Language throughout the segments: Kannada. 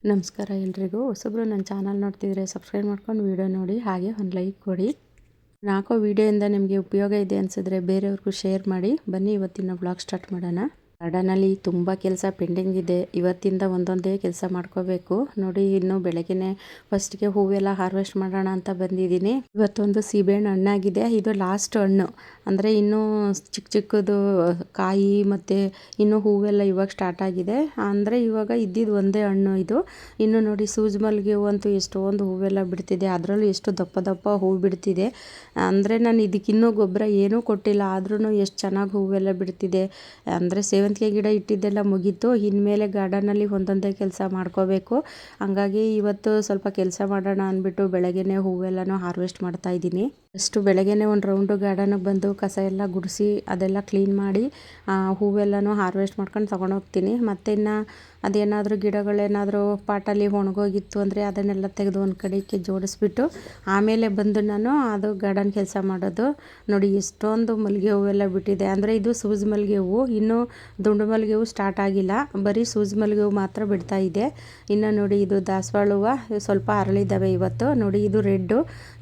ನಮಸ್ಕಾರ ಎಲ್ರಿಗೂ. ಹೊಸಬ್ರು ನನ್ನ ಚಾನಲ್ ನೋಡ್ತಿದ್ರೆ ಸಬ್ಸ್ಕ್ರೈಬ್ ಮಾಡ್ಕೊಂಡು ವಿಡಿಯೋ ನೋಡಿ, ಹಾಗೆ ಒಂದು ಲೈಕ್ ಕೊಡಿ. ನಾಲ್ಕು ವಿಡಿಯೋಯಿಂದ ನಿಮಗೆ ಉಪಯೋಗ ಇದೆ ಅನಿಸಿದ್ರೆ ಬೇರೆಯವ್ರಿಗೂ ಶೇರ್ ಮಾಡಿ. ಬನ್ನಿ ಇವತ್ತಿನ ಬ್ಲಾಗ್ ಸ್ಟಾರ್ಟ್ ಮಾಡೋಣ. ಗಾರ್ಡನಲ್ಲಿ ತುಂಬ ಕೆಲಸ ಪೆಂಡಿಂಗ್ ಇದೆ. ಇವತ್ತಿಂದ ಒಂದೊಂದೇ ಕೆಲಸ ಮಾಡ್ಕೋಬೇಕು. ನೋಡಿ, ಇನ್ನು ಬೆಳಗ್ಗೆನೆ ಫಸ್ಟ್ಗೆ ಹೂವೆಲ್ಲ ಹಾರ್ವೆಸ್ಟ್ ಮಾಡೋಣ ಅಂತ ಬಂದಿದ್ದೀನಿ. ಇವತ್ತೊಂದು ಸೀಬೆಹಣ್ಣು ಹಣ್ಣಾಗಿದೆ. ಇದು ಲಾಸ್ಟ್ ಹಣ್ಣು, ಅಂದರೆ ಇನ್ನೂ ಚಿಕ್ಕ ಚಿಕ್ಕದು ಕಾಯಿ ಮತ್ತು ಇನ್ನು ಹೂವೆಲ್ಲ ಇವಾಗ ಸ್ಟಾರ್ಟ್ ಆಗಿದೆ. ಅಂದರೆ ಇವಾಗ ಇದ್ದಿದ್ದು ಒಂದೇ ಹಣ್ಣು ಇದು. ಇನ್ನು ನೋಡಿ, ಸೂಜಿ ಮಲ್ಲಿಗೆ ಹೂವು ಅಂತೂ ಎಷ್ಟೊಂದು ಹೂವೆಲ್ಲ ಬಿಡ್ತಿದೆ. ಅದರಲ್ಲೂ ಎಷ್ಟು ದಪ್ಪ ದಪ್ಪ ಹೂವು ಬಿಡ್ತಿದೆ. ಅಂದರೆ ನಾನು ಇದಕ್ಕಿನ್ನೂ ಗೊಬ್ಬರ ಏನೂ ಕೊಟ್ಟಿಲ್ಲ, ಆದ್ರೂ ಎಷ್ಟು ಚೆನ್ನಾಗಿ ಹೂವೆಲ್ಲ ಬಿಡ್ತಿದೆ. ಅಂದರೆ ಸೇವಂತಿಗೆ ಗಿಡ ಇಟ್ಟಿದ್ದೆಲ್ಲ ಮುಗೀತು. ಇನ್ಮೇಲೆ ಗಾರ್ಡನಲ್ಲಿ ಒಂದೊಂದೇ ಕೆಲಸ ಮಾಡ್ಕೋಬೇಕು. ಹಂಗಾಗಿ ಇವತ್ತು ಸ್ವಲ್ಪ ಕೆಲಸ ಮಾಡೋಣ ಅಂದ್ಬಿಟ್ಟು ಬೆಳಗ್ಗೆನೇ ಹೂವೆಲ್ಲನೂ ಹಾರ್ವೆಸ್ಟ್ ಮಾಡ್ತಾ ಇದ್ದೀನಿ. ಅಷ್ಟು ಬೆಳಗ್ಗೆನೇ ಒಂದು ರೌಂಡು ಗಾರ್ಡನಿಗೆ ಬಂದು ಕಸ ಎಲ್ಲ ಗುಡಿಸಿ ಅದೆಲ್ಲ ಕ್ಲೀನ್ ಮಾಡಿ ಹೂವೆಲ್ಲನೂ ಹಾರ್ವೆಸ್ಟ್ ಮಾಡ್ಕೊಂಡು ತೊಗೊಂಡೋಗ್ತೀನಿ. ಮತ್ತು ಇನ್ನು ಅದೇನಾದರೂ ಗಿಡಗಳೇನಾದರೂ ಪಾಟಲ್ಲಿ ಒಣಗೋಗಿತ್ತು ಅಂದರೆ ಅದನ್ನೆಲ್ಲ ತೆಗೆದು ಒಂದು ಕಡೆಗೆ ಜೋಡಿಸ್ಬಿಟ್ಟು ಆಮೇಲೆ ಬಂದು ನಾನು ಅದು ಗಾರ್ಡನ್ ಕೆಲಸ ಮಾಡೋದು. ನೋಡಿ, ಎಷ್ಟೊಂದು ಮಲ್ಲಿಗೆ ಹೂವೆಲ್ಲ ಬಿಟ್ಟಿದೆ. ಅಂದರೆ ಇದು ಸೂಜಿ ಮಲ್ಲಿಗೆ ಹೂವು, ಇನ್ನೂ ದುಂಡು ಮಲ್ಲಿಗೆ ಹೂವು ಸ್ಟಾರ್ಟ್ ಆಗಿಲ್ಲ. ಬರೀ ಸೂಜಿ ಮಲ್ಲಿಗೆ ಹೂವು ಮಾತ್ರ ಬಿಡ್ತಾ ಇದೆ. ಇನ್ನು ನೋಡಿ, ಇದು ದಾಸವಾಳ ಹೂವು ಸ್ವಲ್ಪ ಅರಳಿದ್ದಾವೆ ಇವತ್ತು. ನೋಡಿ, ಇದು ರೆಡ್ಡು.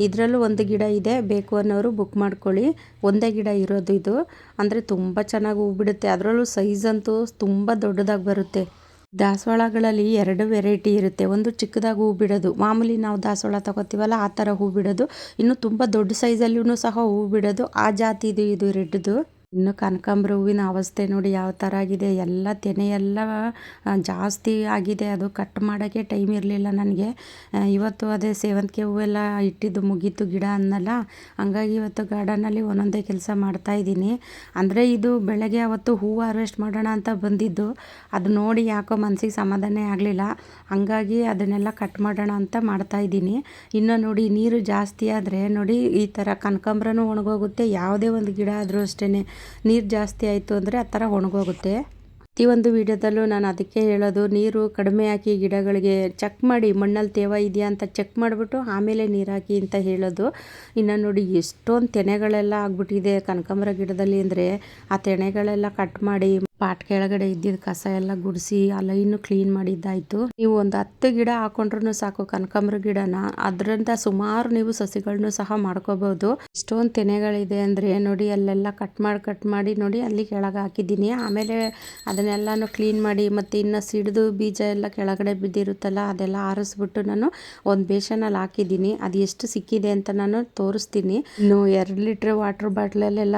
ಇದರಲ್ಲೂ ಒಂದು ಗಿಡ ಇದೆ, ಬೇಕು ಅನ್ನೋರು ಬುಕ್ ಮಾಡ್ಕೊಳ್ಳಿ. ಒಂದೇ ಗಿಡ ಇರೋದು ಇದು. ಅಂದರೆ ತುಂಬ ಚೆನ್ನಾಗಿ ಹೂ ಬಿಡುತ್ತೆ. ಅದರಲ್ಲೂ ಸೈಜ್ ಅಂತೂ ತುಂಬ ದೊಡ್ಡದಾಗಿ ಬರುತ್ತೆ. ದಾಸವಾಳಗಳಲ್ಲಿ ಎರಡು ವೆರೈಟಿ ಇರುತ್ತೆ. ಒಂದು ಚಿಕ್ಕದಾಗಿ ಹೂ ಬಿಡೋದು, ಮಾಮೂಲಿ ನಾವು ದಾಸವಾಳ ತಗೋತೀವಲ್ಲ ಆ ಥರ ಹೂ ಬಿಡೋದು. ಇನ್ನು ತುಂಬ ದೊಡ್ಡ ಸೈಜಲ್ಲೂ ಸಹ ಹೂ ಬಿಡೋದು, ಆ ಜಾತಿ ಇದು ರೆಡ್ದು. ಇನ್ನು ಕನಕಾಂಬರ ಹೂವಿನ ಅವಸ್ಥೆ ನೋಡಿ ಯಾವ ಥರ ಆಗಿದೆ. ಎಲ್ಲ ತೆನೆ ಎಲ್ಲ ಜಾಸ್ತಿ ಆಗಿದೆ. ಅದು ಕಟ್ ಮಾಡೋಕ್ಕೆ ಟೈಮ್ ಇರಲಿಲ್ಲ ನನಗೆ. ಇವತ್ತು ಅದೇ ಸೇವಂತಿಗೆ ಹೂವೆಲ್ಲ ಇಟ್ಟಿದ್ದು ಮುಗೀತು ಗಿಡ ಅನ್ನಲ್ಲ. ಹಂಗಾಗಿ ಇವತ್ತು ಗಾರ್ಡನಲ್ಲಿ ಒಂದೊಂದೇ ಕೆಲಸ ಮಾಡ್ತಾಯಿದ್ದೀನಿ. ಅಂದರೆ ಇದು ಬೆಳಗ್ಗೆ ಅವತ್ತು ಹೂವು ಹಾರ್ವೆಸ್ಟ್ ಮಾಡೋಣ ಅಂತ ಬಂದಿದ್ದು, ಅದು ನೋಡಿ ಯಾಕೋ ಮನಸ್ಸಿಗೆ ಸಮಾಧಾನ ಆಗಲಿಲ್ಲ. ಹಂಗಾಗಿ ಅದನ್ನೆಲ್ಲ ಕಟ್ ಮಾಡೋಣ ಅಂತ ಮಾಡ್ತಾಯಿದ್ದೀನಿ. ಇನ್ನು ನೋಡಿ, ನೀರು ಜಾಸ್ತಿ ಆದರೆ ನೋಡಿ ಈ ಥರ ಕನಕಾಂಬರನೂ ಒಣಗೋಗುತ್ತೆ. ಯಾವುದೇ ಒಂದು ಗಿಡ ಆದರೂ ಅಷ್ಟೇ, ನೀರು ಜಾಸ್ತಿ ಆಯಿತು ಅಂದರೆ ಆ ಥರ ಒಣಗೋಗುತ್ತೆ. ಪ್ರತಿಯೊಂದು ವಿಡಿಯೋದಲ್ಲೂ ನಾನು ಅದಕ್ಕೆ ಹೇಳೋದು, ನೀರು ಕಡಿಮೆ ಹಾಕಿ ಗಿಡಗಳಿಗೆ. ಚೆಕ್ ಮಾಡಿ ಮಣ್ಣಲ್ಲಿ ತೇವ ಇದೆಯಾ ಅಂತ ಚೆಕ್ ಮಾಡಿಬಿಟ್ಟು ಆಮೇಲೆ ನೀರು ಹಾಕಿ ಅಂತ ಹೇಳೋದು. ಇನ್ನು ನೋಡಿ, ಎಷ್ಟೊಂದು ತೆನೆಗಳೆಲ್ಲ ಆಗ್ಬಿಟ್ಟಿದೆ ಕನಕಾಂಬರ ಗಿಡದಲ್ಲಿ. ಅಂದರೆ ಆ ತೆನೆಗಳೆಲ್ಲ ಕಟ್ ಮಾಡಿ ಪಾಟ್ ಕೆಳಗಡೆ ಇದ್ದಿದ್ದು ಕಸ ಎಲ್ಲ ಗುಡಿಸಿ ಆ ಲೈನು ಕ್ಲೀನ್ ಮಾಡಿದ್ದಾಯಿತು. ನೀವು ಒಂದು 10 ಗಿಡ ಹಾಕೊಂಡ್ರೂ ಸಾಕು ಕನಕಾಂಬರ ಗಿಡನ, ಅದರಿಂದ ಸುಮಾರು ನೀವು ಸಸಿಗಳನ್ನೂ ಸಹ ಮಾಡ್ಕೋಬೋದು. ಇಷ್ಟೊಂದು ತೆನೆಗಳಿದೆ ಅಂದರೆ ನೋಡಿ, ಅಲ್ಲೆಲ್ಲ ಕಟ್ ಮಾಡಿ ನೋಡಿ ಅಲ್ಲಿ ಕೆಳಗೆ ಹಾಕಿದ್ದೀನಿ. ಆಮೇಲೆ ಅದನ್ನೆಲ್ಲನೂ ಕ್ಲೀನ್ ಮಾಡಿ ಮತ್ತು ಇನ್ನು ಸಿಡಿದು ಬೀಜ ಎಲ್ಲ ಕೆಳಗಡೆ ಬಿದ್ದಿರುತ್ತಲ್ಲ ಅದೆಲ್ಲ ಆರಿಸ್ಬಿಟ್ಟು ನಾನು ಒಂದು ಬೇಸನಲ್ಲಿ ಹಾಕಿದ್ದೀನಿ. ಅದು ಎಷ್ಟು ಸಿಕ್ಕಿದೆ ಅಂತ ನಾನು ತೋರಿಸ್ತೀನಿ. ಇನ್ನು 2 ಲೀಟ್ರ್ ವಾಟರ್ ಬಾಟ್ಲಲ್ಲೆಲ್ಲ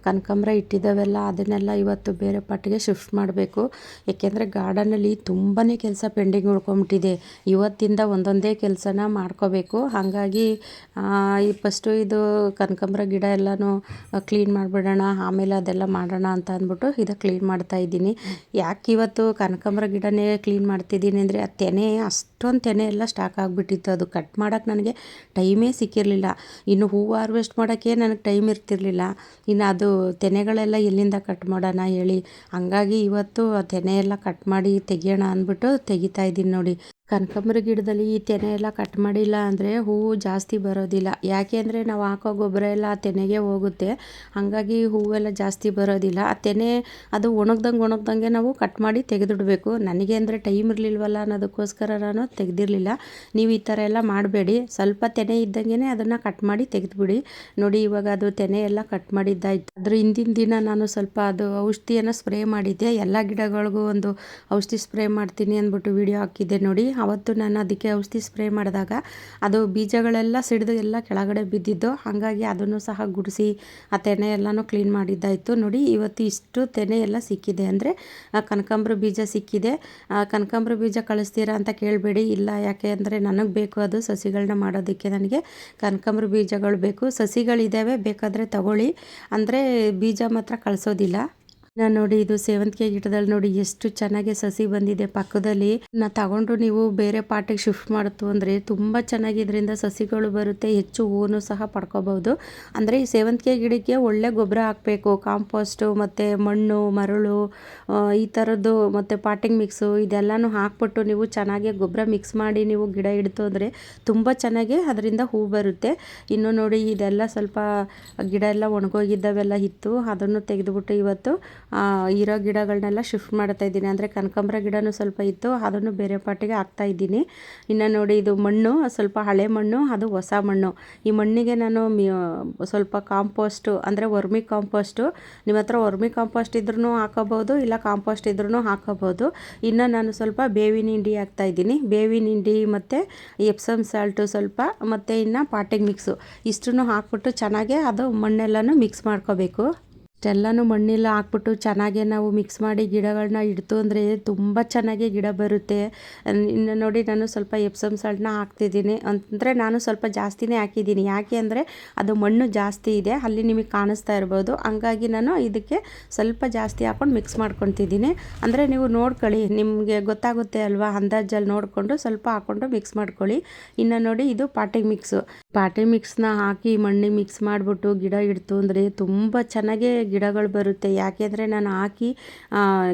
ಕನಕಾಂಬರ ಇಟ್ಟಿದ್ದಾವೆಲ್ಲ ಅದನ್ನೆಲ್ಲ ಇವತ್ತು ಬೇರೆ ಪಾಟಿಗೆ ಶಿಫ್ಟ್ ಮಾಡಬೇಕು. ಏಕೆಂದರೆ ಗಾರ್ಡನಲ್ಲಿ ತುಂಬಾ ಕೆಲಸ ಪೆಂಡಿಂಗ್ ಉಳ್ಕೊಂಬಿಟ್ಟಿದೆ. ಇವತ್ತಿಂದ ಒಂದೊಂದೇ ಕೆಲಸನ ಮಾಡ್ಕೋಬೇಕು. ಹಾಗಾಗಿ ಫಸ್ಟು ಇದು ಕನಕಾಂಬರ ಗಿಡ ಎಲ್ಲನೂ ಕ್ಲೀನ್ ಮಾಡಿಬಿಡೋಣ, ಆಮೇಲೆ ಅದೆಲ್ಲ ಮಾಡೋಣ ಅಂತ ಅಂದ್ಬಿಟ್ಟು ಇದು ಕ್ಲೀನ್ ಮಾಡ್ತಾ ಇದ್ದೀನಿ. ಯಾಕೆ ಇವತ್ತು ಕನಕಾಂಬರ ಗಿಡನೇ ಕ್ಲೀನ್ ಮಾಡ್ತಿದ್ದೀನಿ ಅಂದರೆ, ಆ ತೆನೆ ಅಷ್ಟೊಂದು ತೆನೆ ಎಲ್ಲ ಸ್ಟಾಕ್ ಆಗಿಬಿಟ್ಟಿತ್ತು. ಅದು ಕಟ್ ಮಾಡೋಕ್ಕೆ ನನಗೆ ಟೈಮೇ ಸಿಕ್ಕಿರಲಿಲ್ಲ. ಇನ್ನು ಹೂವು ಹಾರ್ವೆಸ್ಟ್ ಮಾಡೋಕ್ಕೆ ನನಗೆ ಟೈಮ್ ಇರ್ತಿರಲಿಲ್ಲ. ಇನ್ನು ಅದು ತೆನೆಗಳೆಲ್ಲ ಎಲ್ಲಿಂದ ಕಟ್ ಮಾಡೋಣ ಹೇಳಿ. ಹಂಗಾಗಿ ಇವತ್ತು ಆ ತೆನೆ ಎಲ್ಲ ಕಟ್ ಮಾಡಿ ತೆಗಿಯೋಣ ಅಂದ್ಬಿಟ್ಟು ತೆಗಿತಾ ಇದ್ದೀನಿ. ನೋಡಿ, ಕನಕಾಂಬರ ಗಿಡದಲ್ಲಿ ಈ ತೆನೆ ಎಲ್ಲ ಕಟ್ ಮಾಡಿಲ್ಲ ಅಂದರೆ ಹೂವು ಜಾಸ್ತಿ ಬರೋದಿಲ್ಲ. ಯಾಕೆ ಅಂದರೆ ನಾವು ಹಾಕೋ ಗೊಬ್ಬರ ಎಲ್ಲ ಆ ತೆನೆಗೆ ಹೋಗುತ್ತೆ. ಹಾಗಾಗಿ ಹೂವೆಲ್ಲ ಜಾಸ್ತಿ ಬರೋದಿಲ್ಲ. ಆ ತೆನೆ ಅದು ಒಣಗ್ದಂಗೆ ನಾವು ಕಟ್ ಮಾಡಿ ತೆಗೆದಿಡಬೇಕು. ನನಗೆ ಅಂದರೆ ಟೈಮ್ ಇರಲಿಲ್ವಲ್ಲ ಅನ್ನೋದಕ್ಕೋಸ್ಕರ ನಾನು ತೆಗೆದಿರಲಿಲ್ಲ. ನೀವು ಈ ಥರ ಎಲ್ಲ ಮಾಡಬೇಡಿ. ಸ್ವಲ್ಪ ತೆನೆ ಇದ್ದಂಗೆ ಅದನ್ನು ಕಟ್ ಮಾಡಿ ತೆಗೆದುಬಿಡಿ. ನೋಡಿ, ಇವಾಗ ಅದು ತೆನೆ ಎಲ್ಲ ಕಟ್ ಮಾಡಿದ್ದಾಯಿತು. ಅದ್ರ ಹಿಂದಿನ ದಿನ ನಾನು ಸ್ವಲ್ಪ ಅದು ಔಷಧಿಯನ್ನು ಸ್ಪ್ರೇ ಮಾಡಿದ್ದೆ. ಎಲ್ಲ ಗಿಡಗಳಿಗೂ ಒಂದು ಔಷಧಿ ಸ್ಪ್ರೇ ಮಾಡ್ತೀನಿ ಅಂದ್ಬಿಟ್ಟು ವಿಡಿಯೋ ಹಾಕಿದ್ದೆ ನೋಡಿ. ಅವತ್ತು ನಾನು ಅದಕ್ಕೆ ಔಷಧಿ ಸ್ಪ್ರೇ ಮಾಡಿದಾಗ ಅದು ಬೀಜಗಳೆಲ್ಲ ಸಿಡಿದು ಎಲ್ಲ ಕೆಳಗಡೆ ಬಿದ್ದಿದ್ದು. ಹಾಗಾಗಿ ಅದನ್ನು ಸಹ ಗುಡಿಸಿ ಆ ತೆನೆ ಎಲ್ಲನೂ ಕ್ಲೀನ್ ಮಾಡಿದ್ದಾಯಿತು. ನೋಡಿ, ಇವತ್ತು ಇಷ್ಟು ತೆನೆ ಎಲ್ಲ ಸಿಕ್ಕಿದೆ. ಅಂದರೆ ಕನಕಾಂಬರ ಬೀಜ ಸಿಕ್ಕಿದೆ. ಕನಕಾಂಬರ ಬೀಜ ಕಳಿಸ್ತೀರಾ ಅಂತ ಕೇಳಬೇಡಿ. ಇಲ್ಲ, ಯಾಕೆ ಅಂದರೆ ನನಗೆ ಬೇಕು ಅದು ಸಸಿಗಳನ್ನ ಮಾಡೋದಕ್ಕೆ. ನನಗೆ ಕನಕಾಂಬರ ಬೀಜಗಳು ಬೇಕು. ಸಸಿಗಳಿದ್ದಾವೆ, ಬೇಕಾದರೆ ತಗೊಳ್ಳಿ. ಅಂದರೆ ಬೀಜ ಮಾತ್ರ ಕಳಿಸೋದಿಲ್ಲ. ನಾನು ನೋಡಿ, ಇದು ಸೇವಂತಿಗೆ ಗಿಡದಲ್ಲಿ ನೋಡಿ ಎಷ್ಟು ಚೆನ್ನಾಗಿ ಸಸಿ ಬಂದಿದೆ. ಪಕ್ಕದಲ್ಲಿ ತಗೊಂಡು ನೀವು ಬೇರೆ ಪಾಟಿಗೆ ಶಿಫ್ಟ್ ಮಾಡ್ತು ಅಂದರೆ ತುಂಬ ಚೆನ್ನಾಗಿ ಇದರಿಂದ ಸಸಿಗಳು ಬರುತ್ತೆ. ಹೆಚ್ಚು ಹೂವನ್ನು ಸಹ ಪಡ್ಕೋಬಹುದು. ಅಂದರೆ ಈ ಸೇವಂತಿಗೆ ಗಿಡಕ್ಕೆ ಒಳ್ಳೆ ಗೊಬ್ಬರ ಹಾಕಬೇಕು. ಕಾಂಪೋಸ್ಟು ಮತ್ತು ಮಣ್ಣು, ಮರಳು, ಈ ಥರದ್ದು ಮತ್ತು ಪಾಟಿಂಗ್ ಮಿಕ್ಸು ಇದೆಲ್ಲನೂ ಹಾಕ್ಬಿಟ್ಟು ನೀವು ಚೆನ್ನಾಗಿ ಗೊಬ್ಬರ ಮಿಕ್ಸ್ ಮಾಡಿ ನೀವು ಗಿಡ ಇಡ್ತು ಅಂದರೆ ತುಂಬ ಚೆನ್ನಾಗಿ ಅದರಿಂದ ಹೂ ಬರುತ್ತೆ. ಇನ್ನು ನೋಡಿ, ಇದೆಲ್ಲ ಸ್ವಲ್ಪ ಗಿಡ ಎಲ್ಲ ಒಣಗೋಗಿದ್ದಾವೆಲ್ಲ ಇತ್ತು, ಅದನ್ನು ತೆಗೆದುಬಿಟ್ಟು ಇವತ್ತು ಇರೋ ಗಿಡಗಳನ್ನೆಲ್ಲ ಶಿಫ್ಟ್ ಮಾಡ್ತಾ ಇದ್ದೀನಿ. ಅಂದರೆ ಕನಕಾಂಬರ ಗಿಡನೂ ಸ್ವಲ್ಪ ಇತ್ತು, ಅದನ್ನು ಬೇರೆ ಪಾಟಿಗೆ ಹಾಕ್ತಾಯಿದ್ದೀನಿ. ಇನ್ನು ನೋಡಿ ಇದು ಮಣ್ಣು ಸ್ವಲ್ಪ ಹಳೆ ಮಣ್ಣು, ಅದು ಹೊಸ ಮಣ್ಣು. ಈ ಮಣ್ಣಿಗೆ ನಾನು ಸ್ವಲ್ಪ ಕಾಂಪೋಸ್ಟು ಅಂದರೆ ವರ್ಮಿ ಕಾಂಪೋಸ್ಟು, ನಿಮ್ಮ ಹತ್ರ ವರ್ಮಿ ಕಾಂಪೋಸ್ಟ್ ಇದ್ರೂ ಹಾಕೋಬೋದು, ಇಲ್ಲ ಕಾಂಪೋಸ್ಟ್ ಇದ್ರೂ ಹಾಕೋಬೋದು. ಇನ್ನು ನಾನು ಸ್ವಲ್ಪ ಬೇವಿನ ಹಿಂಡಿ ಹಾಕ್ತಾಯಿದ್ದೀನಿ. ಬೇವಿನ ಹಿಂಡಿ ಮತ್ತು ಎಪ್ಸಮ್ ಸಾಲ್ಟು ಸ್ವಲ್ಪ, ಮತ್ತು ಇನ್ನು ಪಾಟಿಂಗ್ ಮಿಕ್ಸು ಇಷ್ಟನ್ನು ಹಾಕ್ಬಿಟ್ಟು ಚೆನ್ನಾಗೆ ಅದು ಮಣ್ಣೆಲ್ಲನೂ ಮಿಕ್ಸ್ ಮಾಡ್ಕೋಬೇಕು. ಇಷ್ಟೆಲ್ಲನೂ ಮಣ್ಣೆಲ್ಲ ಹಾಕ್ಬಿಟ್ಟು ಚೆನ್ನಾಗೆ ನಾವು ಮಿಕ್ಸ್ ಮಾಡಿ ಗಿಡಗಳನ್ನ ಇಡ್ತು ಅಂದರೆ ತುಂಬ ಚೆನ್ನಾಗಿ ಗಿಡ ಬರುತ್ತೆ. ಇನ್ನು ನೋಡಿ ನಾನು ಸ್ವಲ್ಪ ಎಪ್ಸಮ್ ಸಾಲ್ಟನ್ನ ಹಾಕ್ತಿದ್ದೀನಿ. ಅಂದರೆ ನಾನು ಸ್ವಲ್ಪ ಜಾಸ್ತಿನೇ ಹಾಕಿದ್ದೀನಿ. ಯಾಕೆ ಅಂದರೆ ಅದು ಮಣ್ಣು ಜಾಸ್ತಿ ಇದೆ, ಅಲ್ಲಿ ನಿಮಗೆ ಕಾಣಿಸ್ತಾ ಇರ್ಬೋದು. ಹಂಗಾಗಿ ನಾನು ಇದಕ್ಕೆ ಸ್ವಲ್ಪ ಜಾಸ್ತಿ ಹಾಕ್ಕೊಂಡು ಮಿಕ್ಸ್ ಮಾಡ್ಕೊತಿದ್ದೀನಿ. ಅಂದರೆ ನೀವು ನೋಡ್ಕೊಳ್ಳಿ, ನಿಮಗೆ ಗೊತ್ತಾಗುತ್ತೆ ಅಲ್ವಾ, ಅಂದಾಜಲ್ಲಿ ನೋಡಿಕೊಂಡು ಸ್ವಲ್ಪ ಹಾಕ್ಕೊಂಡು ಮಿಕ್ಸ್ ಮಾಡ್ಕೊಳ್ಳಿ. ಇನ್ನು ನೋಡಿ ಇದು ಪಾಟಿಂಗ್ ಮಿಕ್ಸ್ನ ಹಾಕಿ ಮಣ್ಣಿಗೆ ಮಿಕ್ಸ್ ಮಾಡಿಬಿಟ್ಟು ಗಿಡ ಇಡ್ತು ಅಂದರೆ ತುಂಬ ಚೆನ್ನಾಗೇ ಗಿಡಗಳು ಬರುತ್ತೆ. ಯಾಕೆಂದರೆ ನಾನು ಹಾಕಿ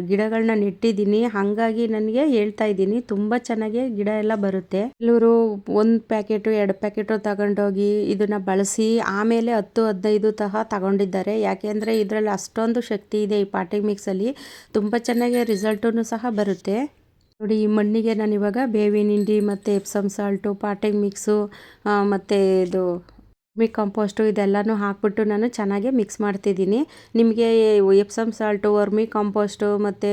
ಗಿಡಗಳನ್ನ ನೆಟ್ಟಿದ್ದೀನಿ, ಹಾಗಾಗಿ ನನಗೆ ಹೇಳ್ತಾ ಇದ್ದೀನಿ ತುಂಬ ಚೆನ್ನಾಗಿ ಗಿಡ ಎಲ್ಲ ಬರುತ್ತೆ. ಕೆಲವರು 1 ಪ್ಯಾಕೆಟು 2 ಪ್ಯಾಕೆಟು ತಗೊಂಡೋಗಿ ಇದನ್ನು ಬಳಸಿ ಆಮೇಲೆ 10-15 ತಗೊಂಡಿದ್ದಾರೆ. ಯಾಕೆಂದರೆ ಇದರಲ್ಲಿ ಅಷ್ಟೊಂದು ಶಕ್ತಿ ಇದೆ ಈ ಪಾಟಿಂಗ್ ಮಿಕ್ಸಲ್ಲಿ, ತುಂಬ ಚೆನ್ನಾಗಿ ರಿಸಲ್ಟೂ ಸಹ ಬರುತ್ತೆ. ನೋಡಿ ಈ ಮಣ್ಣಿಗೆ ನಾನು ಇವಾಗ ಬೇವಿನ ಹಿಂಡಿ ಮತ್ತು ಎಪ್ಸಮ್ ಸಾಲ್ಟು, ಪಾಟಿಂಗ್ ಮಿಕ್ಸು ಮತ್ತು ಇದು ಕಾಂಪೋಸ್ಟು ಇದೆಲ್ಲನೂ ಹಾಕ್ಬಿಟ್ಟು ನಾನು ಚೆನ್ನಾಗಿ ಮಿಕ್ಸ್ ಮಾಡ್ತಿದ್ದೀನಿ. ನಿಮಗೆ ಎಪ್ಸಮ್ ಸಾಲ್ಟು, ವರ್ಮಿ ಕಾಂಪೋಸ್ಟು ಮತ್ತು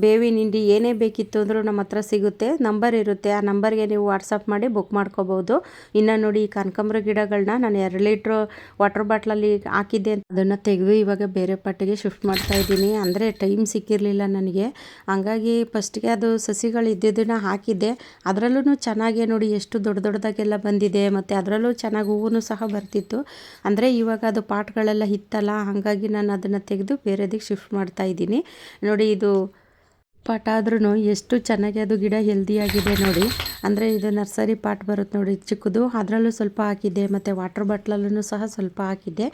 ಬೇವಿನ ಹಿಂಡಿ ಏನೇ ಬೇಕಿತ್ತು ಅಂದರೂ ನಮ್ಮ ಹತ್ರ ಸಿಗುತ್ತೆ, ನಂಬರ್ ಇರುತ್ತೆ. ಆ ನಂಬರ್ಗೆ ನೀವು ವಾಟ್ಸಪ್ ಮಾಡಿ ಬುಕ್ ಮಾಡ್ಕೋಬೋದು. ಇನ್ನು ನೋಡಿ ಈ ಕನಕಾಂಬರ ಗಿಡಗಳನ್ನ ನಾನು 2 ಲೀಟ್ರ್ ವಾಟರ್ ಬಾಟ್ಲಲ್ಲಿ ಹಾಕಿದ್ದೆ, ಅದನ್ನು ತೆಗೆದು ಇವಾಗ ಬೇರೆ ಪಾಟಿಗೆ ಶಿಫ್ಟ್ ಮಾಡ್ತಾಯಿದ್ದೀನಿ. ಅಂದರೆ ಟೈಮ್ ಸಿಕ್ಕಿರಲಿಲ್ಲ ನನಗೆ, ಹಂಗಾಗಿ ಫಸ್ಟ್ಗೆ ಅದು ಸಸಿಗಳು ಇದ್ದಿದ್ದನ್ನು ಹಾಕಿದ್ದೆ. ಅದರಲ್ಲೂ ಚೆನ್ನಾಗೇ ನೋಡಿ ಎಷ್ಟು ದೊಡ್ಡದಾಗೆಲ್ಲ ಬಂದಿದೆ, ಮತ್ತು ಅದರಲ್ಲೂ ಚೆನ್ನಾಗಿ ಹೂವು ಸಹ ಬರ್ತಿತ್ತು. ಅಂದರೆ ಇವಾಗ ಅದು ಪಾಟ್ಗಳೆಲ್ಲ ಇತ್ತಲ್ಲ, ಹಾಗಾಗಿ ನಾನು ಅದನ್ನು ತೆಗೆದು ಬೇರೆದಕ್ಕೆ ಶಿಫ್ಟ್ ಮಾಡ್ತಾ ಇದ್ದೀನಿ. ನೋಡಿ ಇದು ಪಾಟ್ ಆದ್ರೂ ಎಷ್ಟು ಚೆನ್ನಾಗಿ ಅದು ಗಿಡ ಹೆಲ್ದಿಯಾಗಿದೆ ನೋಡಿ. ಅಂದರೆ ಇದು ನರ್ಸರಿ ಪಾಟ್ ಬರುತ್ತೆ ನೋಡಿ ಚಿಕ್ಕದು, ಅದರಲ್ಲೂ ಸ್ವಲ್ಪ ಹಾಕಿದ್ದೆ, ಮತ್ತು ವಾಟರ್ ಬಾಟ್ಲಲ್ಲೂ ಸಹ ಸ್ವಲ್ಪ ಹಾಕಿದ್ದೆ.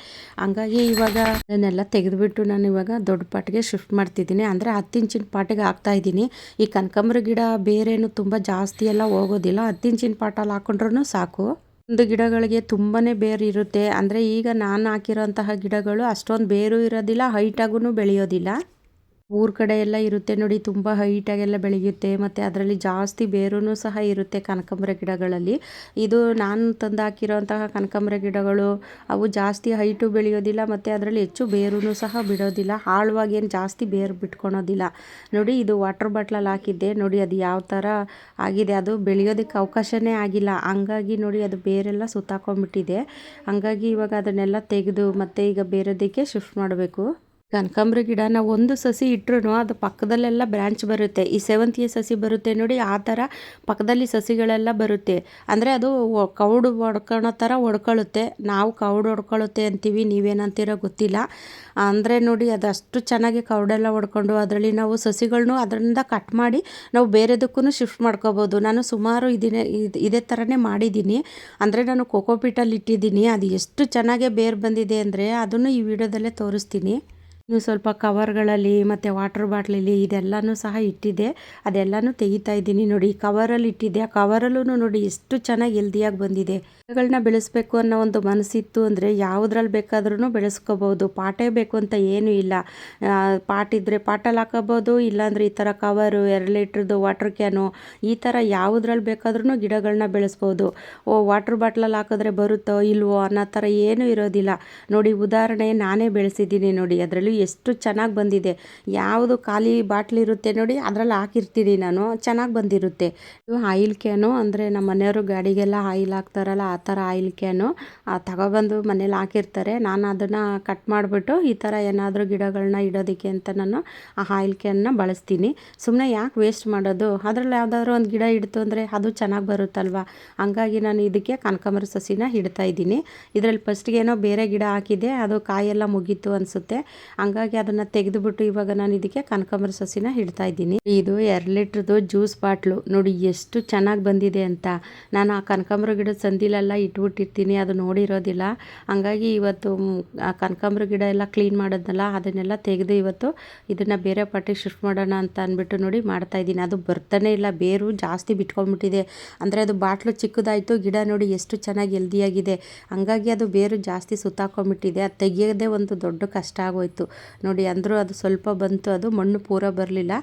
ಹಂಗಾಗಿ ಇವಾಗ ಅದನ್ನೆಲ್ಲ ತೆಗೆದುಬಿಟ್ಟು ನಾನು ಇವಾಗ ದೊಡ್ಡ ಪಾಟ್ಗೆ ಶಿಫ್ಟ್ ಮಾಡ್ತಿದ್ದೀನಿ. ಅಂದರೆ 10 ಇಂಚಿನ ಪಾಟಿಗೆ ಹಾಕ್ತಾಯಿದ್ದೀನಿ. ಈ ಕನಕಾಂಬರ ಗಿಡ ಬೇರೇನು ತುಂಬ ಜಾಸ್ತಿ ಎಲ್ಲ ಹೋಗೋದಿಲ್ಲ, 10 ಇಂಚಿನ ಪಾಟಲ್ಲಿ ಹಾಕೊಂಡ್ರೂ ಸಾಕು. ಒಂದು ಗಿಡಗಳಿಗೆ ತುಂಬಾ ಬೇರು ಇರುತ್ತೆ. ಅಂದರೆ ಈಗ ನಾನು ಹಾಕಿರೋಂತಹ ಗಿಡಗಳು ಅಷ್ಟೊಂದು ಬೇರು ಇರೋದಿಲ್ಲ, ಹೈಟಾಗೂ ಬೆಳೆಯೋದಿಲ್ಲ. ಊರ ಕಡೆ ಎಲ್ಲ ಇರುತ್ತೆ ನೋಡಿ, ತುಂಬ ಹೈಟಾಗೆಲ್ಲ ಬೆಳೆಯುತ್ತೆ, ಮತ್ತು ಅದರಲ್ಲಿ ಜಾಸ್ತಿ ಬೇರೂ ಸಹ ಇರುತ್ತೆ ಕನಕಾಂಬರ ಗಿಡಗಳಲ್ಲಿ. ಇದು ನಾನು ತಂದು ಹಾಕಿರೋಂತಹ ಕನಕಾಂಬರ ಗಿಡಗಳು ಅವು ಜಾಸ್ತಿ ಹೈಟು ಬೆಳೆಯೋದಿಲ್ಲ, ಮತ್ತು ಅದರಲ್ಲಿ ಹೆಚ್ಚು ಬೇರೂ ಸಹ ಬಿಡೋದಿಲ್ಲ, ಆಳವಾಗೇನು ಜಾಸ್ತಿ ಬೇರು ಬಿಟ್ಕೊಳೋದಿಲ್ಲ. ನೋಡಿ ಇದು ವಾಟರ್ ಬಾಟ್ಲಲ್ಲಿ ಹಾಕಿದ್ದೆ, ನೋಡಿ ಅದು ಯಾವ ಥರ ಆಗಿದೆ, ಅದು ಬೆಳೆಯೋದಕ್ಕೆ ಅವಕಾಶನೇ ಆಗಿಲ್ಲ. ಹಂಗಾಗಿ ನೋಡಿ ಅದು ಬೇರೆಲ್ಲ ಸುತ್ತಾಕೊಂಡ್ಬಿಟ್ಟಿದೆ. ಹಂಗಾಗಿ ಇವಾಗ ಅದನ್ನೆಲ್ಲ ತೆಗೆದು ಮತ್ತೆ ಈಗ ಬೇರೆದಕ್ಕೆ ಶಿಫ್ಟ್ ಮಾಡಬೇಕು. ಕನಕಾಂಬರ ಗಿಡ ನಾವು ಒಂದು ಸಸಿ ಇಟ್ಟರು ಅದು ಪಕ್ಕದಲ್ಲೆಲ್ಲ ಬ್ರ್ಯಾಂಚ್ ಬರುತ್ತೆ. ಈ ಸೇವಂತಿಗೆ ಸಸಿ ಬರುತ್ತೆ ನೋಡಿ, ಆ ಥರ ಪಕ್ಕದಲ್ಲಿ ಸಸಿಗಳೆಲ್ಲ ಬರುತ್ತೆ. ಅಂದರೆ ಅದು ಕೌಡು ಹೊಡ್ಕೊಳೋ ಥರ ಹೊಡ್ಕೊಳ್ಳುತ್ತೆ. ನಾವು ಕೌಡು ಹೊಡ್ಕೊಳ್ಳುತ್ತೆ ಅಂತೀವಿ, ನೀವೇನಂತೀರೋ ಗೊತ್ತಿಲ್ಲ. ಅಂದರೆ ನೋಡಿ ಅದು ಅಷ್ಟು ಚೆನ್ನಾಗಿ ಕೌಡೆಲ್ಲ ಹೊಡ್ಕೊಂಡು ಅದರಲ್ಲಿ ನಾವು ಸಸಿಗಳನ್ನೂ ಅದರಿಂದ ಕಟ್ ಮಾಡಿ ನಾವು ಬೇರೆದಕ್ಕೂ ಶಿಫ್ಟ್ ಮಾಡ್ಕೋಬೋದು. ನಾನು ಸುಮಾರು ಇದೇ ಥರನೇ ಮಾಡಿದ್ದೀನಿ. ಅಂದರೆ ನಾನು ಕೋಕೋಪೀಟಲ್ಲಿ ಇಟ್ಟಿದ್ದೀನಿ, ಅದು ಎಷ್ಟು ಚೆನ್ನಾಗಿ ಬೇರು ಬಂದಿದೆ ಅಂದರೆ ಅದನ್ನು ಈ ವಿಡಿಯೋದಲ್ಲೇ ತೋರಿಸ್ತೀನಿ. ಇನ್ನು ಸ್ವಲ್ಪ ಕವರ್ಗಳಲ್ಲಿ ಮತ್ತು ವಾಟರ್ ಬಾಟ್ಲಲ್ಲಿ ಇದೆಲ್ಲನೂ ಸಹ ಇಟ್ಟಿದ್ದೆ, ಅದೆಲ್ಲನೂ ತೆಗಿತಾ ಇದ್ದೀನಿ. ನೋಡಿ ಕವರಲ್ಲಿ ಇಟ್ಟಿದ್ದೆ, ಆ ಕವರಲ್ಲೂ ನೋಡಿ ಎಷ್ಟು ಚೆನ್ನಾಗಿ ಹೆಲ್ದಿಯಾಗಿ ಬಂದಿದೆ. ಗಿಡಗಳನ್ನ ಬೆಳೆಸಬೇಕು ಅನ್ನೋ ಒಂದು ಮನಸ್ಸಿತ್ತು ಅಂದರೆ ಯಾವುದ್ರಲ್ಲಿ ಬೇಕಾದ್ರೂ ಬೆಳೆಸ್ಕೋಬೋದು. ಪಾಟೇ ಬೇಕು ಅಂತ ಏನೂ ಇಲ್ಲ, ಪಾಟ್ ಇದ್ದರೆ ಪಾಟಲ್ಲಿ ಹಾಕೋಬೋದು, ಇಲ್ಲಾಂದರೆ ಈ ಥರ ಕವರು 2 ಲೀಟ್ರದ್ದು ವಾಟರ್ ಕ್ಯಾನು ಈ ಥರ ಯಾವುದ್ರಲ್ಲಿ ಬೇಕಾದ್ರೂ ಗಿಡಗಳನ್ನ ಬೆಳೆಸ್ಬೋದು. ವಾಟರ್ ಬಾಟ್ಲಲ್ಲಿ ಹಾಕಿದ್ರೆ ಬರುತ್ತೋ ಇಲ್ವೋ ಅನ್ನೋ ಥರ ಏನೂ ಇರೋದಿಲ್ಲ. ನೋಡಿ ಉದಾಹರಣೆ ನಾನೇ ಬೆಳೆಸಿದ್ದೀನಿ ನೋಡಿ, ಅದರಲ್ಲಿ ಎಷ್ಟು ಚೆನ್ನಾಗಿ ಬಂದಿದೆ. ಯಾವುದು ಖಾಲಿ ಬಾಟ್ಲಿರುತ್ತೆ ನೋಡಿ ಅದರಲ್ಲಿ ಹಾಕಿರ್ತೀನಿ ನಾನು, ಚೆನ್ನಾಗಿ ಬಂದಿರುತ್ತೆ. ಇದು ಆಯಿಲ್ ಕ್ಯಾನು, ಅಂದರೆ ನಮ್ಮ ಮನೆಯವರು ಗಾಡಿಗೆಲ್ಲ ಆಯಿಲ್ ಹಾಕ್ತಾರಲ್ಲ ಆ ಥರ ಆಯಿಲ್ ಕ್ಯಾನು ತಗೊಬಂದು ಮನೇಲಿ ಹಾಕಿರ್ತಾರೆ. ನಾನು ಅದನ್ನು ಕಟ್ ಮಾಡಿಬಿಟ್ಟು ಈ ಥರ ಏನಾದರೂ ಗಿಡಗಳನ್ನ ಇಡೋದಕ್ಕೆ ಅಂತ ನಾನು ಆ ಆಯಿಲ್ ಕ್ಯಾನ್ನ ಬಳಸ್ತೀನಿ. ಸುಮ್ಮನೆ ಯಾಕೆ ವೇಸ್ಟ್ ಮಾಡೋದು, ಅದರಲ್ಲಿ ಯಾವುದಾದ್ರೂ ಒಂದು ಗಿಡ ಇಡ್ತು ಅಂದರೆ ಅದು ಚೆನ್ನಾಗಿ ಬರುತ್ತಲ್ವ. ಹಂಗಾಗಿ ನಾನು ಇದಕ್ಕೆ ಕನಕಾಂಬರ ಸಸಿನ ಇಡ್ತಾ ಇದ್ದೀನಿ. ಇದರಲ್ಲಿ ಫಸ್ಟ್ಗೆ ಏನೋ ಬೇರೆ ಗಿಡ ಹಾಕಿದ್ದೆ, ಅದು ಕಾಯೆಲ್ಲ ಮುಗೀತು ಅನಿಸುತ್ತೆ, ಹಂಗಾಗಿ ಅದನ್ನು ತೆಗೆದುಬಿಟ್ಟು ಇವಾಗ ನಾನು ಇದಕ್ಕೆ ಕನಕಾಂಬರ ಸಸಿನ ಇಡ್ತಾ ಇದ್ದೀನಿ. ಇದು 2 ಲೀಟ್ರದ್ದು ಜ್ಯೂಸ್ ಬಾಟ್ಲು ನೋಡಿ ಎಷ್ಟು ಚೆನ್ನಾಗಿ ಬಂದಿದೆ ಅಂತ. ನಾನು ಆ ಕನಕಾಂಬರ ಗಿಡದ ಸಂದಿಲೆಲ್ಲ ಇಟ್ಬಿಟ್ಟಿರ್ತೀನಿ, ಅದು ನೋಡಿರೋದಿಲ್ಲ. ಹಂಗಾಗಿ ಇವತ್ತು ಆ ಕನಕಾಂಬರ ಗಿಡ ಎಲ್ಲ ಕ್ಲೀನ್ ಮಾಡೋದಲ್ಲ ಅದನ್ನೆಲ್ಲ ತೆಗೆದು ಇವತ್ತು ಇದನ್ನು ಬೇರೆ ಪಾಟಿಗೆ ಶಿಫ್ಟ್ ಮಾಡೋಣ ಅಂತ ಅಂದ್ಬಿಟ್ಟು ನೋಡಿ ಮಾಡ್ತಾಯಿದ್ದೀನಿ. ಅದು ಬರ್ತಾನೆ ಇಲ್ಲ, ಬೇರು ಜಾಸ್ತಿ ಬಿಟ್ಕೊಂಡ್ಬಿಟ್ಟಿದೆ. ಅಂದರೆ ಅದು ಬಾಟ್ಲು ಚಿಕ್ಕದಾಯಿತು, ಗಿಡ ನೋಡಿ ಎಷ್ಟು ಚೆನ್ನಾಗಿ ಹೆಲ್ದಿಯಾಗಿದೆ. ಹಂಗಾಗಿ ಅದು ಬೇರು ಜಾಸ್ತಿ ಸುತ್ತಾಕೊಂಡ್ಬಿಟ್ಟಿದೆ, ಅದು ತೆಗಿಯೋದೇ ಒಂದು ದೊಡ್ಡ ಕಷ್ಟ ಆಗೋಯ್ತು. ನೋಡಿ. ಅಂದರೂ ಅದು ಸ್ವಲ್ಪ ಬಂತು, ಅದು ಮಣ್ಣು ಪೂರ ಬರಲಿಲ್ಲ.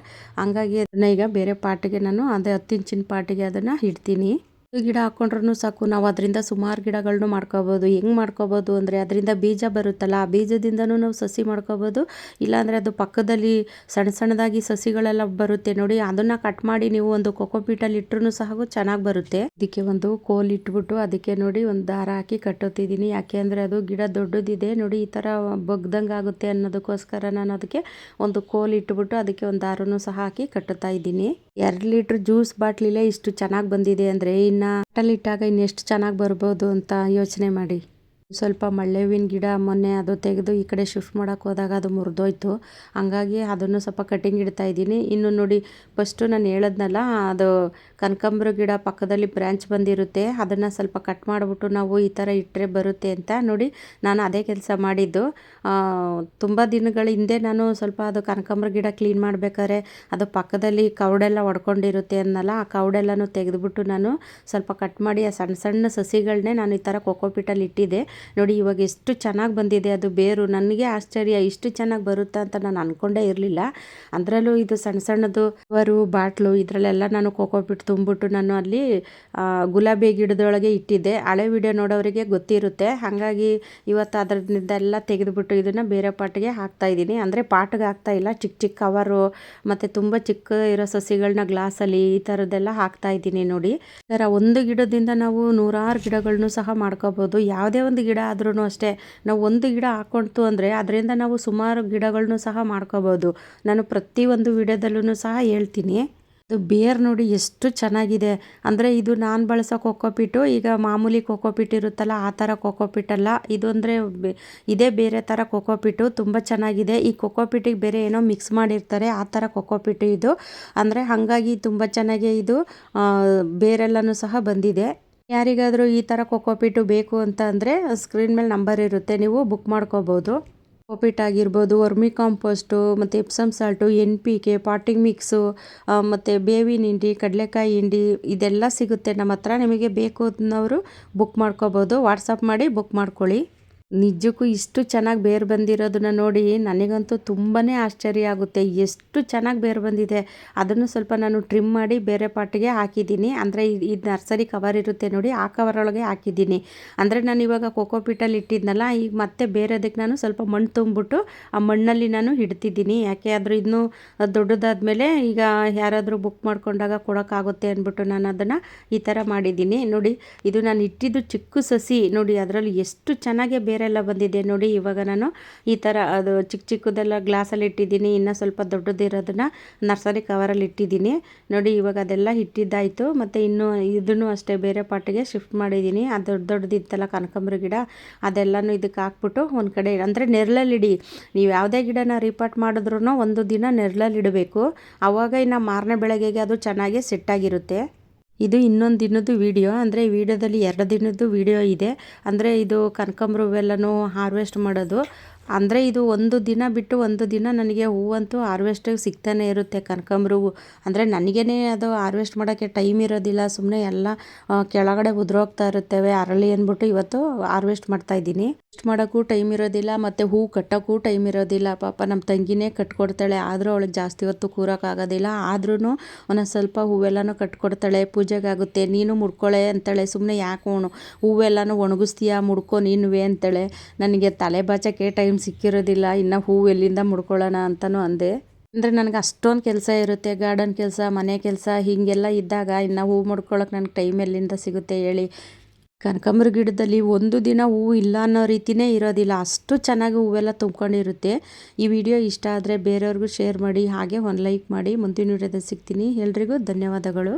ಹಂಗಾಗಿ ಅದನ್ನು ಈಗ ಬೇರೆ ಪಾಟಿಗೆ ನಾನು ಅದೇ 10 ಇಂಚಿನ ಪಾಟಿಗೆ ಅದನ್ನು ಇಡ್ತೀನಿ. ಗಿಡ ಹಾಕೊಂಡ್ರೂ ಸಾಕು, ನಾವು ಅದರಿಂದ ಸುಮಾರು ಗಿಡಗಳನ್ನು ಮಾಡ್ಕೋಬೋದು. ಹೆಂಗೆ ಮಾಡ್ಕೋಬೋದು ಅಂದರೆ, ಅದರಿಂದ ಬೀಜ ಬರುತ್ತಲ್ಲ, ಆ ಬೀಜದಿಂದನೂ ನಾವು ಸಸಿ ಮಾಡ್ಕೋಬೋದು. ಇಲ್ಲಾಂದರೆ ಅದು ಪಕ್ಕದಲ್ಲಿ ಸಣ್ಣ ಸಣ್ಣದಾಗಿ ಸಸಿಗಳೆಲ್ಲ ಬರುತ್ತೆ ನೋಡಿ, ಅದನ್ನು ಕಟ್ ಮಾಡಿ ನೀವು ಒಂದು ಕೊಕೊಪೀಟಲ್ಲಿ ಇಟ್ಟರೂ ಸಹ ಚೆನ್ನಾಗಿ ಬರುತ್ತೆ. ಅದಕ್ಕೆ ಒಂದು ಕೋಲ್ ಇಟ್ಬಿಟ್ಟು ಅದಕ್ಕೆ ನೋಡಿ ಒಂದು ದಾರ ಹಾಕಿ ಕಟ್ಟೋತಿದ್ದೀನಿ. ಯಾಕೆ ಅಂದರೆ ಅದು ಗಿಡ ದೊಡ್ಡದಿದೆ ನೋಡಿ, ಈ ಥರ ಬಗ್ದಂಗೆ ಆಗುತ್ತೆ ಅನ್ನೋದಕ್ಕೋಸ್ಕರ ನಾನು ಅದಕ್ಕೆ ಒಂದು ಕೋಲ್ ಇಟ್ಬಿಟ್ಟು ಅದಕ್ಕೆ ಒಂದು ದಾರನೂ ಸಹ ಹಾಕಿ ಕಟ್ಟುತ್ತಾ ಇದ್ದೀನಿ. 2 ಲೀಟ್ರ್ ಜ್ಯೂಸ್ ಬಾಟ್ಲಿಲೇ ಇಷ್ಟು ಚೆನ್ನಾಗಿ ಬಂದಿದೆ ಅಂದರೆ ಇನ್ನು ಇಟ್ಟಾಗ ಇನ್ನೆಷ್ಟು ಚೆನ್ನಾಗಿ ಬರ್ಬೋದು ಅಂತ ಯೋಚನೆ ಮಾಡಿ. ಸ್ವಲ್ಪ ಮಳ್ಳೆವಿನ ಗಿಡ ಮೊನ್ನೆ ಅದು ತೆಗೆದು ಈ ಕಡೆ ಶಿಫ್ಟ್ ಮಾಡೋಕ್ಕೆ ಹೋದಾಗ ಅದು ಮುರಿದೋಯ್ತು. ಹಂಗಾಗಿ ಅದನ್ನು ಸ್ವಲ್ಪ ಕಟಿಂಗ್ ಇಡ್ತಾ ಇದ್ದೀನಿ. ಇನ್ನು ನೋಡಿ, ಫಸ್ಟು ನಾನು ಹೇಳಿದ್ನಲ್ಲ, ಅದು ಕನಕಾಂಬರ ಗಿಡ ಪಕ್ಕದಲ್ಲಿ ಬ್ರ್ಯಾಂಚ್ ಬಂದಿರುತ್ತೆ, ಅದನ್ನು ಸ್ವಲ್ಪ ಕಟ್ ಮಾಡಿಬಿಟ್ಟು ನಾವು ಈ ಥರ ಇಟ್ಟರೆ ಬರುತ್ತೆ ಅಂತ ನೋಡಿ ನಾನು ಅದೇ ಕೆಲಸ ಮಾಡಿದ್ದು. ತುಂಬ ದಿನಗಳ ಹಿಂದೆ ನಾನು ಸ್ವಲ್ಪ ಅದು ಕನಕಾಂಬರ ಗಿಡ ಕ್ಲೀನ್ ಮಾಡಬೇಕಾದ್ರೆ ಅದು ಪಕ್ಕದಲ್ಲಿ ಕೌಡೆಲ್ಲ ಒಡ್ಕೊಂಡಿರುತ್ತೆ ಅನ್ನಲ್ಲ, ಆ ಕೌಡೆಲ್ಲನೂ ತೆಗೆದುಬಿಟ್ಟು ನಾನು ಸ್ವಲ್ಪ ಕಟ್ ಮಾಡಿ ಆ ಸಣ್ಣ ಸಣ್ಣ ಸಸಿಗಳನ್ನೇ ನಾನು ಈ ಥರ ಕೊಕೊಪೀಟಲ್ಲಿ ಇಟ್ಟಿದ್ದೆ ನೋಡಿ. ಇವಾಗ ಎಷ್ಟು ಚೆನ್ನಾಗಿ ಬಂದಿದೆ ಅದು ಬೇರು. ನನಗೆ ಆಶ್ಚರ್ಯ, ಇಷ್ಟು ಚೆನ್ನಾಗಿ ಬರುತ್ತಾ ಅಂತ ನಾನು ಅಂದ್ಕೊಂಡೇ ಇರಲಿಲ್ಲ. ಅದರಲ್ಲೂ ಇದು ಸಣ್ಣ ಸಣ್ಣದು ಕವರು ಬಾಟ್ಲು ಇದರಲ್ಲೆಲ್ಲ ನಾನು ಕೊಕೊಪೀಟ್ ತುಂಬಿಬಿಟ್ಟು ನಾನು ಅಲ್ಲಿ ಗುಲಾಬಿ ಗಿಡದೊಳಗೆ ಇಟ್ಟಿದ್ದೆ. ಹಳೆ ವಿಡಿಯೋ ನೋಡೋರಿಗೆ ಗೊತ್ತಿರುತ್ತೆ. ಹಾಗಾಗಿ ಇವತ್ತು ಅದರಿಂದೆಲ್ಲ ತೆಗೆದುಬಿಟ್ಟು ಇದನ್ನು ಬೇರೆ ಪಾಟಿಗೆ ಹಾಕ್ತಾಯಿದ್ದೀನಿ. ಅಂದರೆ ಪಾಟ್ಗೆ ಹಾಕ್ತಾಯಿಲ್ಲ, ಚಿಕ್ಕ ಚಿಕ್ಕ ಕವರು ಮತ್ತು ತುಂಬ ಚಿಕ್ಕ ಇರೋ ಸಸಿಗಳನ್ನ ಗ್ಲಾಸಲ್ಲಿ ಈ ಥರದ್ದೆಲ್ಲ ಹಾಕ್ತಾಯಿದ್ದೀನಿ ನೋಡಿ. ಈ ಥರ ಒಂದು ಗಿಡದಿಂದ ನಾವು 100 ಗಿಡಗಳನ್ನು ಸಹ ಮಾಡ್ಕೋಬೋದು. ಯಾವುದೇ ಒಂದು ಗಿಡ ಆದ್ರೂ ಅಷ್ಟೇ, ನಾವು ಒಂದು ಗಿಡ ಹಾಕ್ಕೊಂತು ಅಂದರೆ ಅದರಿಂದ ನಾವು ಸುಮಾರು ಗಿಡಗಳನ್ನು ಸಹ ಮಾಡ್ಕೋಬೋದು. ನಾನು ಪ್ರತಿಯೊಂದು ವಿಡಿಯೋದಲ್ಲೂ ಸಹ ಹೇಳ್ತೀನಿ. ಅದು ಬೇರು ನೋಡಿ ಎಷ್ಟು ಚೆನ್ನಾಗಿದೆ ಅಂದರೆ, ಇದು ನಾನು ಬಳಸೋ ಕೊಕೊಪೀಟು ಈಗ ಮಾಮೂಲಿ ಕೊಕೊಪೀಟ್ ಇರುತ್ತಲ್ಲ ಆ ಥರ ಕೊಕೊಪೀಟಲ್ಲ ಇದು. ಅಂದರೆ ಇದೇ ಬೇರೆ ಥರ ಕೊಕೊಪೀಟು, ತುಂಬ ಚೆನ್ನಾಗಿದೆ. ಈ ಕೊಕೊಪೀಟಿಗೆ ಬೇರೆ ಏನೋ ಮಿಕ್ಸ್ ಮಾಡಿರ್ತಾರೆ, ಆ ಥರ ಕೊಕೊಪೀಟು ಇದು. ಅಂದರೆ ಹಾಗಾಗಿ ತುಂಬ ಚೆನ್ನಾಗಿ ಇದು ಬೇರೆಲ್ಲನೂ ಸಹ ಬಂದಿದೆ. ಯಾರಿಗಾದರೂ ಈ ಥರ ಕೊಕೊಪೀಟು ಬೇಕು ಅಂತ ಅಂದರೆ ಸ್ಕ್ರೀನ್ ಮೇಲೆ ನಂಬರ್ ಇರುತ್ತೆ, ನೀವು ಬುಕ್ ಮಾಡ್ಕೋಬೋದು. ಕೊಕೊಪೀಟ್ ಆಗಿರ್ಬೋದು, ವರ್ಮಿ ಕಾಂಪೋಸ್ಟು ಮತ್ತು Epsom salt, NPK, potting mix ಮತ್ತು ಬೇವಿನ ಹಿಂಡಿ, ಕಡಲೆಕಾಯಿ ಹಿಂಡಿ ಇದೆಲ್ಲ ಸಿಗುತ್ತೆ ನಮ್ಮ ಹತ್ರ. ನಿಮಗೆ ಬೇಕು ಅನ್ನೋರು ಬುಕ್ ಮಾಡ್ಕೋಬೋದು. ವಾಟ್ಸಪ್ ಮಾಡಿ ಬುಕ್ ಮಾಡ್ಕೊಳ್ಳಿ. ನಿಜಕ್ಕೂ ಇಷ್ಟು ಚೆನ್ನಾಗಿ ಬೇರು ಬಂದಿರೋದನ್ನ ನೋಡಿ ನನಗಂತೂ ತುಂಬಾ ಆಶ್ಚರ್ಯ ಆಗುತ್ತೆ. ಎಷ್ಟು ಚೆನ್ನಾಗಿ ಬೇರು ಬಂದಿದೆ. ಅದನ್ನು ಸ್ವಲ್ಪ ನಾನು ಟ್ರಿಮ್ ಮಾಡಿ ಬೇರೆ ಪಾಟಿಗೆ ಹಾಕಿದ್ದೀನಿ. ಅಂದರೆ ಈ ನರ್ಸರಿ ಕವರ್ ಇರುತ್ತೆ ನೋಡಿ, ಆ ಕವರೊಳಗೆ ಹಾಕಿದ್ದೀನಿ. ಅಂದರೆ ನಾನು ಇವಾಗ ಕೊಕೊಪೀಟಲ್ಲಿ ಇಟ್ಟಿದ್ನಲ್ಲ, ಈಗ ಮತ್ತೆ ಬೇರೆದಕ್ಕೆ ನಾನು ಸ್ವಲ್ಪ ಮಣ್ಣು ತುಂಬಿಬಿಟ್ಟು ಆ ಮಣ್ಣಲ್ಲಿ ನಾನು ಇಡ್ತಿದ್ದೀನಿ. ಯಾಕೆ ಆದರೂ ಇನ್ನೂ ದೊಡ್ಡದಾದ್ಮೇಲೆ ಈಗ ಯಾರಾದರೂ ಬುಕ್ ಮಾಡ್ಕೊಂಡಾಗ ಕೊಡೋಕ್ಕಾಗುತ್ತೆ ಅಂದ್ಬಿಟ್ಟು ನಾನು ಅದನ್ನು ಈ ಥರ ಮಾಡಿದ್ದೀನಿ ನೋಡಿ. ಇದು ನಾನು ಇಟ್ಟಿದ್ದು ಚಿಕ್ಕ ಸಸಿ ನೋಡಿ, ಅದರಲ್ಲಿ ಎಷ್ಟು ಚೆನ್ನಾಗಿ ಬೇರೆ ಎಲ್ಲ ಬಂದಿದೆ ನೋಡಿ. ಇವಾಗ ನಾನು ಈ ಥರ ಅದು ಚಿಕ್ಕ ಚಿಕ್ಕದೆಲ್ಲ ಗ್ಲಾಸಲ್ಲಿ ಇಟ್ಟಿದ್ದೀನಿ, ಇನ್ನು ಸ್ವಲ್ಪ ದೊಡ್ಡದಿರೋದನ್ನ ನರ್ಸರಿ ಕವರಲ್ಲಿ ಇಟ್ಟಿದ್ದೀನಿ ನೋಡಿ. ಇವಾಗ ಅದೆಲ್ಲ ಇಟ್ಟಿದ್ದಾಯಿತು. ಮತ್ತು ಇನ್ನು ಇದನ್ನು ಅಷ್ಟೇ ಬೇರೆ ಪಾಟಿಗೆ ಶಿಫ್ಟ್ ಮಾಡಿದ್ದೀನಿ. ಅದು ದೊಡ್ಡದಿತ್ತಲ್ಲ ಕನಕಾಂಬರ ಗಿಡ, ಅದೆಲ್ಲನೂ ಇದಕ್ಕೆ ಹಾಕ್ಬಿಟ್ಟು ಒಂದು ಕಡೆ, ಅಂದರೆ ನೆರಳಲ್ಲಿಡಿ. ನೀವು ಯಾವುದೇ ಗಿಡನ ರೀಪಾಟ್ ಮಾಡಿದ್ರೂ ಒಂದು ದಿನ ನೆರಳಲ್ಲಿ ಇಡಬೇಕು, ಆವಾಗ ಇನ್ನು ಮಾರನೇ ಬೆಳಗ್ಗೆಗೆ ಅದು ಚೆನ್ನಾಗಿ ಸೆಟ್ಟಾಗಿರುತ್ತೆ. ಇದು ಇನ್ನೊಂದು ದಿನದ್ದು ವಿಡಿಯೋ, ಅಂದರೆ ಈ ವಿಡಿಯೋದಲ್ಲಿ 2 ದಿನದ್ದು ವಿಡಿಯೋ ಇದೆ. ಅಂದರೆ ಇದು ಕನಕಾಂಬರ ಹೂವೆಲ್ಲನೂ ಹಾರ್ವೆಸ್ಟ್ ಮಾಡೋದು. ಅಂದರೆ ಇದು ಒಂದು ದಿನ ಬಿಟ್ಟು ಒಂದು ದಿನ ನನಗೆ ಹೂವಂತೂ ಹಾರ್ವೆಸ್ಟಿಗೆ ಸಿಗ್ತಾನೆ ಇರುತ್ತೆ ಕನಕಾಂಬರ ಹೂವು. ಅಂದರೆ ನನಗೇ ಅದು ಹಾರ್ವೆಸ್ಟ್ ಮಾಡೋಕ್ಕೆ ಟೈಮ್ ಇರೋದಿಲ್ಲ, ಸುಮ್ಮನೆ ಎಲ್ಲ ಕೆಳಗಡೆ ಉದುರೋಗ್ತಾ ಇರುತ್ತವೆ ಅರಳಿ ಅಂದ್ಬಿಟ್ಟು ಇವತ್ತು ಹಾರ್ವೆಸ್ಟ್ ಮಾಡ್ತಾಯಿದ್ದೀನಿ. ವೇಸ್ಟ್ ಮಾಡೋಕ್ಕೂ ಟೈಮ್ ಇರೋದಿಲ್ಲ ಮತ್ತು ಹೂ ಕಟ್ಟೋಕ್ಕೂ ಟೈಮ್ ಇರೋದಿಲ್ಲ. ಪಾಪ ನಮ್ಮ ತಂಗಿನೇ ಕಟ್ಕೊಡ್ತಾಳೆ, ಆದರೂ ಅವಳಿಗೆ ಜಾಸ್ತಿ ಹೊತ್ತು ಕೂರೋಕ್ಕಾಗೋದಿಲ್ಲ. ಆದ್ರೂ ಒಂದೊಂದು ಸ್ವಲ್ಪ ಹೂವೆಲ್ಲನೂ ಕಟ್ಕೊಡ್ತಾಳೆ, ಪೂಜೆಗಾಗುತ್ತೆ. ನೀನು ಮುಡ್ಕೊಳ್ಳೆ ಅಂತಾಳೆ. ಸುಮ್ಮನೆ ಯಾಕೆ ಹೂವೆಲ್ಲನೂ ಒಣಗಿಸ್ತೀಯಾ, ಮುಡ್ಕೊ ನೀನುವೇ ಅಂತಾಳೆ. ನನಗೆ ತಲೆ ಬಾಚೋಕ್ಕೆ ಟೈಮ್ ಸಿಕ್ಕಿರೋದಿಲ್ಲ, ಇನ್ನು ಹೂವು ಎಲ್ಲಿಂದ ಮುಡ್ಕೊಳ್ಳೋಣ ಅಂತಲೂ ಅಂದೆ. ಅಂದರೆ ನನಗೆ ಅಷ್ಟೊಂದು ಕೆಲಸ ಇರುತ್ತೆ, ಗಾರ್ಡನ್ ಕೆಲಸ, ಮನೆ ಕೆಲಸ ಹೀಗೆಲ್ಲ ಇದ್ದಾಗ ಇನ್ನು ಹೂವು ಮುಡ್ಕೊಳ್ಳೋಕೆ ನನಗೆ ಟೈಮ್ ಎಲ್ಲಿಂದ ಸಿಗುತ್ತೆ ಹೇಳಿ. ಕನಕಾಂಬರ ಗಿಡದಲ್ಲಿ ಒಂದು ದಿನ ಹೂವು ಇಲ್ಲ ಅನ್ನೋ ರೀತಿಯೇ ಇರೋದಿಲ್ಲ, ಅಷ್ಟು ಚೆನ್ನಾಗಿ ಹೂವೆಲ್ಲ ತುಂಬ್ಕೊಂಡಿರುತ್ತೆ. ಈ ವಿಡಿಯೋ ಇಷ್ಟ ಆದರೆ ಬೇರೆಯವ್ರಿಗೂ ಶೇರ್ ಮಾಡಿ, ಹಾಗೆ ಒಂದು ಲೈಕ್ ಮಾಡಿ. ಮುಂದಿನ ವಿಡಿಯೋದಲ್ಲಿ ಸಿಗ್ತೀನಿ. ಎಲ್ರಿಗೂ ಧನ್ಯವಾದಗಳು.